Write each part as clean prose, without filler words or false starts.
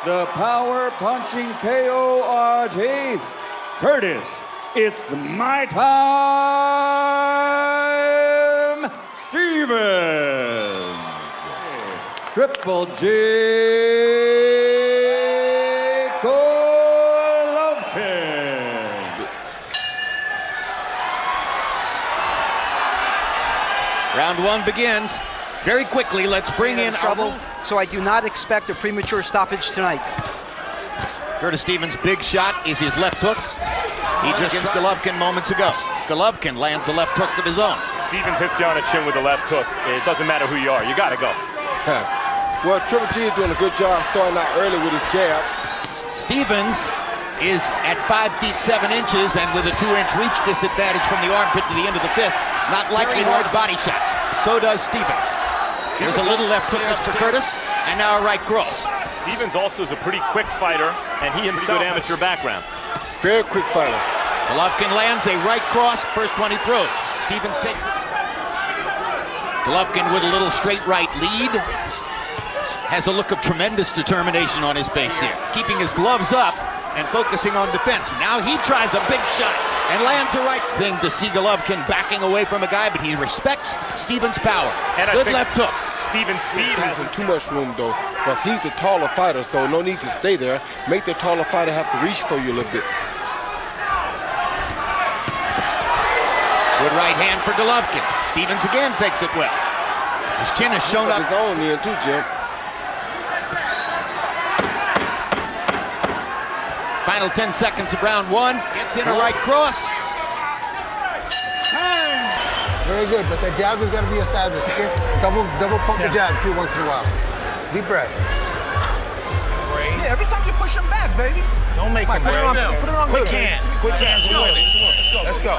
the power punching KO artist, Curtis. It's my time, Stevens. Triple G Golovkin. Round one begins. Very quickly, let's bring in trouble. So I do not expect a premature stoppage tonight. Curtis Stevens' big shot is his left hook. He just against Golovkin moments ago. Golovkin lands a left hook of his own. Stevens hits you on the chin with a left hook. It doesn't matter who you are. You got to go. Well, Triple G is doing a good job starting out early with his jab. Stevens is at 5 feet 7 inches and with a 2-inch reach disadvantage from the armpit to the end of the fifth. Not likely hard body shots. So does Stevens. There's a little left hook for Curtis, and now a right cross. Stevens also is a pretty quick fighter, and he himself has amateur background. Very quick fighter. Golovkin lands a right cross, first one he throws. Stevens takes it. Golovkin with a little straight right lead. Has a look of tremendous determination on his face here. Keeping his gloves up and focusing on defense. Now he tries a big shot and lands a right thing to see Golovkin backing away from a guy, but he respects Stevens' power. And good left hook. Stevens' speed hasn't too much room though, because he's the taller fighter, so no need to stay there. Make the taller fighter have to reach for you a little bit. Good right hand for Golovkin. Stevens again takes it well. His chin has shown up. His own in too, Jim. Final 10 seconds of round one. Gets in a right cross. Very good, but that jab has got to be established, okay? Double pump the jab too once in a while. Deep breath. Yeah, every time you push him back, baby. Don't make him, put it on quick hands. Quick hands will win it. Let's go.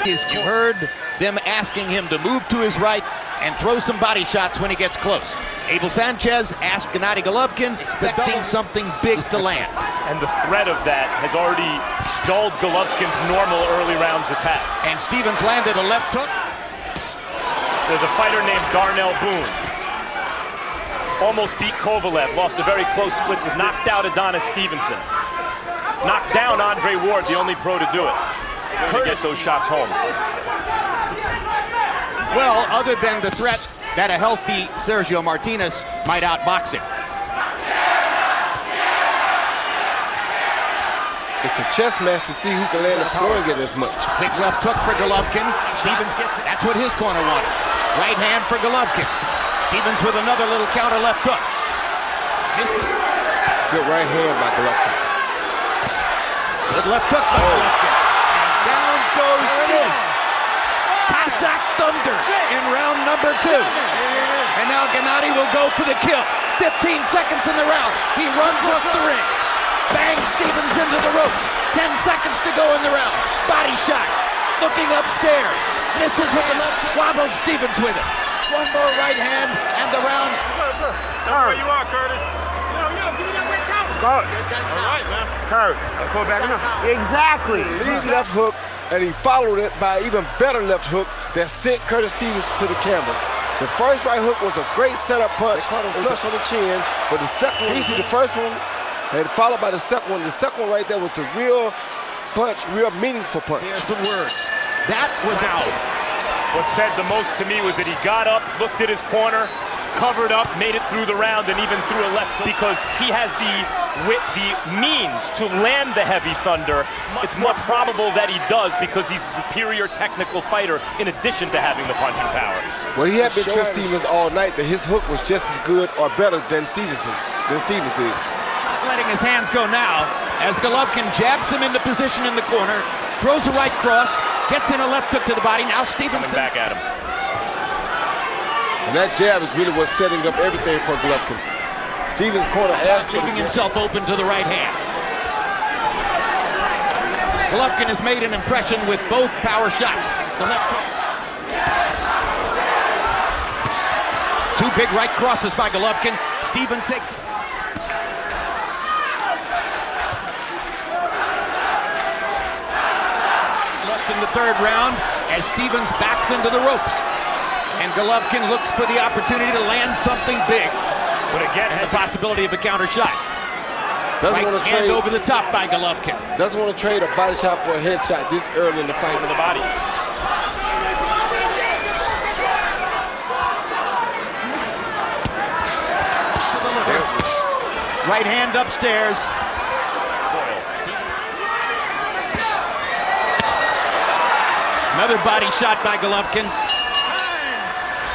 You heard them asking him to move to his right and throw some body shots when he gets close. Abel Sanchez asked Gennady Golovkin, expecting something big to land. And the threat of that has already dulled Golovkin's normal early rounds attack. And Stevens landed a left hook. There's a fighter named Darnell Boone. Almost beat Kovalev, lost a very close split, knocked out Adonis Stevenson. Knocked down Andre Ward, the only pro to do it. To get those shots home. Well, other than the threat that a healthy Sergio Martinez might outbox him. It's a chess match to see who can land the floor and get as much. Big left hook for Golovkin. Stevens gets it. That's what his corner wanted. Right hand for Golovkin. Stevens with another little counter left hook. Misses. Good right hand by Golovkin. Good left hook by Golovkin. And down goes this. Kazakh Thunder in round number 2. And now Gennady will go for the kill. 15 seconds in the round. He runs off the ring. Bangs Stevens into the ropes. 10 seconds to go in the round. Body shot. Looking upstairs. Misses with the left. Wobbles Stevens with it. One more right hand and the round. Where you are, Curtis. Give me that quick counter. Go. All right, man. Kurt. Pull back enough. Exactly. Lead left hook, and he followed it by an even better left hook that sent Curtis Stevens to the canvas. The first right hook was a great setup punch. Caught him flush on the chin, but the second one, the first one, and followed by the second one. The second one right there was the real punch, real meaningful punch. Here's some words. That was out. What said the most to me was that he got up, looked at his corner, covered up, made it through the round, and even threw a left because he has the means to land the heavy thunder. It's more probable that he does because he's a superior technical fighter in addition to having the punching power. Well, he had been trust Stevens all night that his hook was just as good or better than Stevens is. Letting his hands go now as Golovkin jabs him into position in the corner, throws a right cross, gets in a left hook to the body. Now Stevenson coming back at him. And that jab is really what's setting up everything for Golovkin. Stevens' corner leaving himself open to the right hand. Golovkin has made an impression with both power shots. The left hook. Two big right crosses by Golovkin. Stevens takes it. Left in the third round as Stevens backs into the ropes. And Golovkin looks for the opportunity to land something big. But again, And the possibility of a counter shot. Doesn't Right want to hand trade. over the top by Golovkin. Doesn't want to trade a body shot for a headshot this early in the fight. to the body. Right hand upstairs. Another body shot by Golovkin.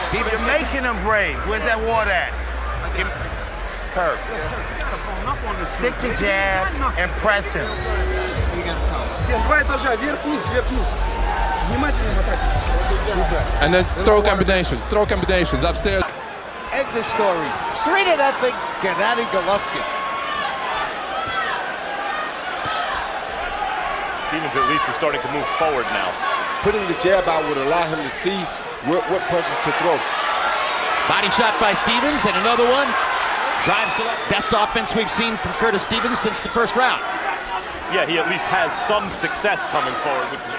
Stevens You're making him brave. Where's that water at? Curve. Stick the jab and press him. And then throw combinations upstairs. End the story. 3-0, Gennady Golovkin. Stevens at least is starting to move forward now. Putting the jab out would allow him to see what punches to throw. Body shot by Stevens, and another one. Drives to left. Best offense we've seen from Curtis Stevens since the first round. Yeah, he at least has some success coming forward with me.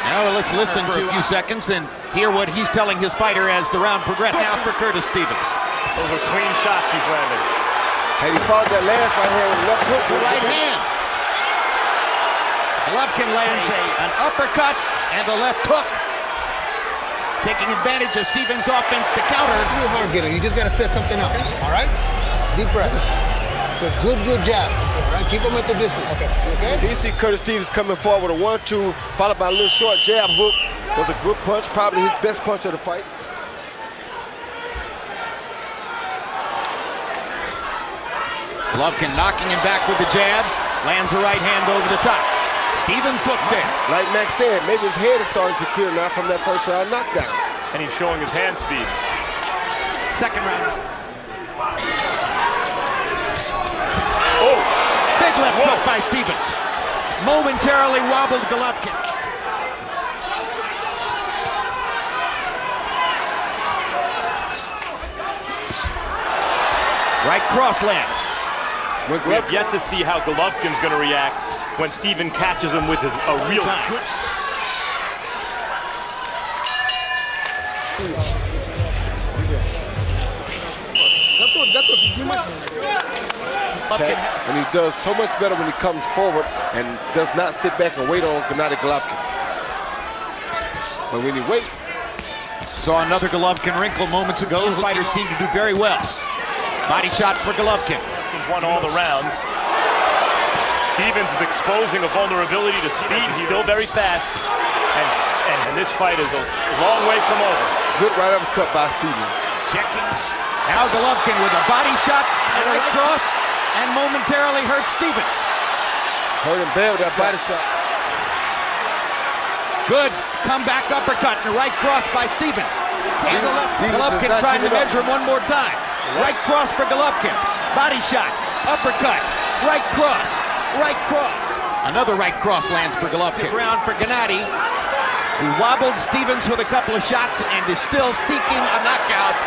Now let's listen to a few seconds and hear what he's telling his fighter as the round progresses. Now for Curtis Stevens. Those are clean shots he's landing. Had he followed that last right hand with the left hook, The right hand. Golovkin lands an uppercut and a left hook. Taking advantage of Stevens' offense to counter. Be a hard getter. You just got to set something up. All right? Deep breath. Good jab. All right? Keep him at the distance. Okay? you see Curtis Stevens coming forward with a 1-2, followed by a little short jab hook. Was a good punch, probably his best punch of the fight. Golovkin knocking him back with the jab. Lands a right hand over the top. Stevens looked there. Like Max said, maybe his head is starting to clear now from that first round knockdown. And he's showing his hand speed. Second round. Oh! Big left hook by Stevens. Momentarily wobbled Golovkin. Right cross lands. We have yet to see how Golovkin's going to react when Steven catches him with a real good. And he does so much better when he comes forward and does not sit back and wait on Gennady Golovkin. But when he waits, Saw another Golovkin wrinkle moments ago. The fighters seem to do very well. Body shot for Golovkin. He's won all the rounds. Stevens is exposing a vulnerability to speed. He's still very fast. And this fight is a long way from over. good right uppercut by Stevens. Checking. Now Golovkin with a body shot and a cross and momentarily hurts Stevens. Hurt him bad with that body shot. Good comeback uppercut and a right cross by Stevens. And the left. Stevens Golovkin does not trying to give it up. measure him one more time. Right cross for Golovkin. Body shot. Uppercut. Right cross. Right cross. Another right cross lands for Golovkin. Round for Gennady, who wobbled Stevens with a couple of shots and is still seeking a knockout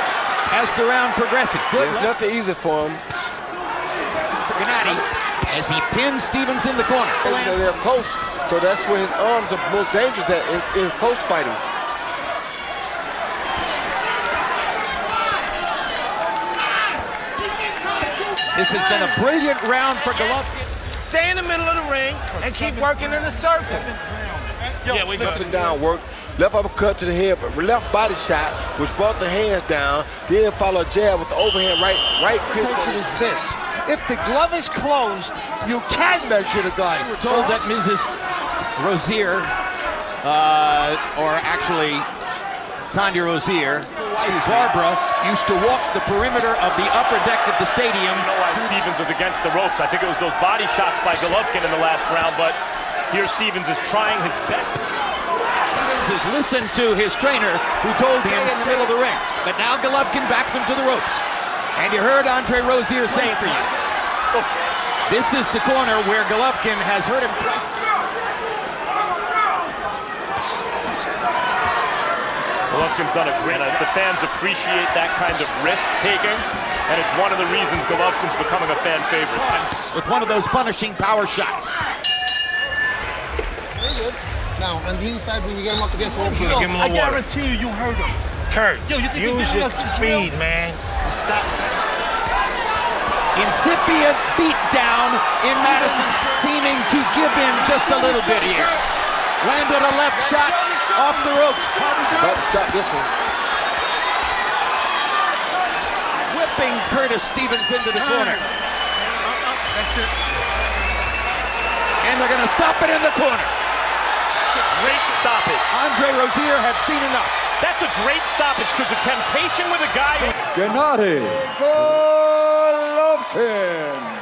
as the round progresses. Good There's left nothing easy for him. for Gennady as he pins Stevens in the corner. They're close, so that's where his arms are most dangerous at in close fighting. This has been a brilliant round for Golovkin. Stay in the middle of the ring and keep working in the circle. Yeah, we up and down work. Left uppercut to the head, but left body shot, which brought the hands down. Then follow a jab with the overhand right crisp. Question is this: if the glove is closed, you can measure the guy. We're told that Mrs. Rozier, or actually Tanya Rozier, Barbara, used to walk the perimeter of the upper deck of the stadium. I don't know why Stevens was against the ropes. I think it was those body shots by Golovkin in the last round, but here Stevens is trying his best. Stevens has listened to his trainer, who told him in the middle of the ring. But now Golovkin backs him to the ropes. And you heard Andre Rozier say it for you. This is the corner where Golovkin has hurt him twice. Golovkin's done a great. The fans appreciate that kind of risk-taking, and it's one of the reasons Golovkin's becoming a fan favorite. With one of those punishing power shots. Now, on the inside, when you get him up against the wall, I guarantee you hurt him. Kurt, use your speed, man. Stop. Incipient beatdown in Madison, seeming to give in just a little bit here. Landed a left shot off the ropes. About to stop this one. Whipping Curtis Stevens into the corner. That's it. And they're going to stop it in the corner. Great stoppage. Andre Rozier had seen enough. That's a great stoppage because the temptation with a guy. Gennady Golovkin.